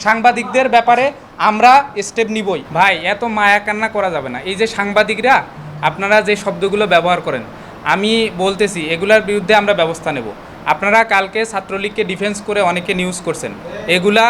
সাংবাদিকদের ব্যাপারে আমরা স্টেপ নিবই। ভাই এত মায়া কান্না করা যাবে না। এই যে সাংবাদিকরা আপনারা যে শব্দগুলো ব্যবহার করেন, আমি বলতেছি এগুলার বিরুদ্ধে আমরা ব্যবস্থা নেব। আপনারা কালকে ছাত্রলীগকে ডিফেন্স করে অনেকে নিউজ করছেন, এগুলা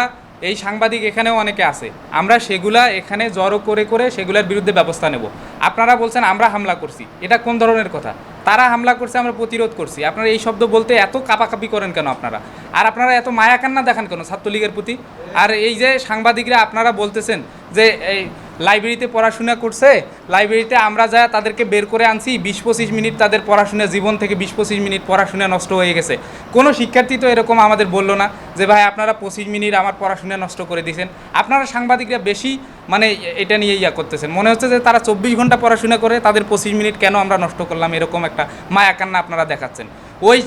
এই সাংবাদিক এখানেও অনেকে আছে, আমরা সেগুলা এখানে জড়ো করে করে সেগুলোর বিরুদ্ধে ব্যবস্থা নেব। আপনারা বলছেন আমরা হামলা করছি, এটা কোন ধরনের কথা? তারা হামলা করছে, আমরা প্রতিরোধ করছি। আপনারা এই শব্দ বলতে এত কাপাকাপি করেন কেন আপনারা? আর আপনারা এত মায়া কান্না দেখান কেন ছাত্রলীগের প্রতি? আর এই যে সাংবাদিকরা আপনারা বলতেছেন যে এই লাইব্রেরিতে পড়াশোনা করছে, লাইব্রেরিতে আমরা যা তাদেরকে বের করে আনছি 20-25 মিনিট তাদের পড়াশোনা, জীবন থেকে 20-25 মিনিট পড়াশোনা নষ্ট হয়ে গেছে। কোনো শিক্ষার্থী তো এরকম আমাদের বললো না যে ভাই আপনারা 25 মিনিট আমার পড়াশোনা নষ্ট করে দিয়েছেন। আপনারা সাংবাদিকরা বেশি মানে এটা নিয়ে করতেছেন, মনে হচ্ছে যে তারা 24 ঘন্টা পড়াশোনা করে তাদের 25 মিনিট কেন আমরা নষ্ট করলাম, এরকম একটা মায়া কান্না আপনারা দেখাচ্ছেন। ওই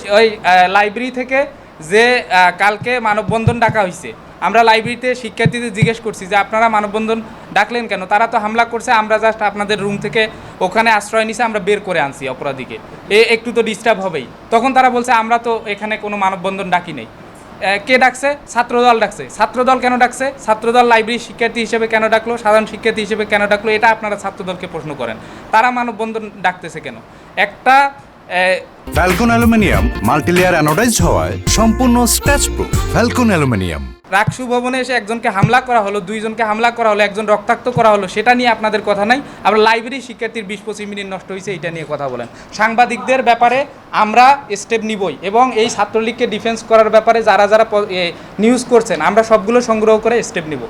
লাইব্রেরি থেকে যে কালকে মানববন্ধন ডাকা হয়েছে, আমরা লাইব্রেরিতে শিক্ষার্থীদের জিজ্ঞেস করছি যে আপনারা মানববন্ধন ডাকলেন কেন? তারা তো হামলা করছে, আমরা জাস্ট আপনাদের রুম থেকে ওখানে আশ্রয় নিছে, আমরা বের করে আনছি অপরাধীকে, একটু তো ডিস্টার্ব হবেই। তখন তারা বলছে আমরা তো এখানে কোনো মানববন্ধন ডাকি নেই। কে ডাকছে? ছাত্রদল ডাকছে। ছাত্রদল কেন ডাকছে? ছাত্রদল লাইব্রেরির শিক্ষার্থী হিসেবে কেন ডাকলো, সাধারণ শিক্ষার্থী হিসেবে কেন ডাকলো, এটা আপনারা ছাত্রদলকে প্রশ্ন করেন। তারা মানববন্ধন ডাকতেছে কেন? একটা ফ্যালকন অ্যালুমিনিয়াম মাল্টিলেয়ার অ্যানোডাইজড হওয়ায় সম্পূর্ণ scratch proof. Falcon aluminium. RUCSU ভবনে এসে একজনকে হামলা করা হলো, দুইজনকে হামলা করা হলো, একজন রক্তাক্ত করা হলো, সেটা নিয়ে আপনাদের কথা নাই। আবার লাইব্রেরি শিক্ষার্থীর 20-25 মিনিট নষ্ট হয়েছে, এটা নিয়ে কথা বলেন। সাংবাদিকদের ব্যাপারে আমরা স্টেপ নিবই, এবং এই ছাত্রলীগকে ডিফেন্স করার ব্যাপারে যারা যারা নিউজ করছেন আমরা সবগুলো সংগ্রহ করে স্টেপ নিব।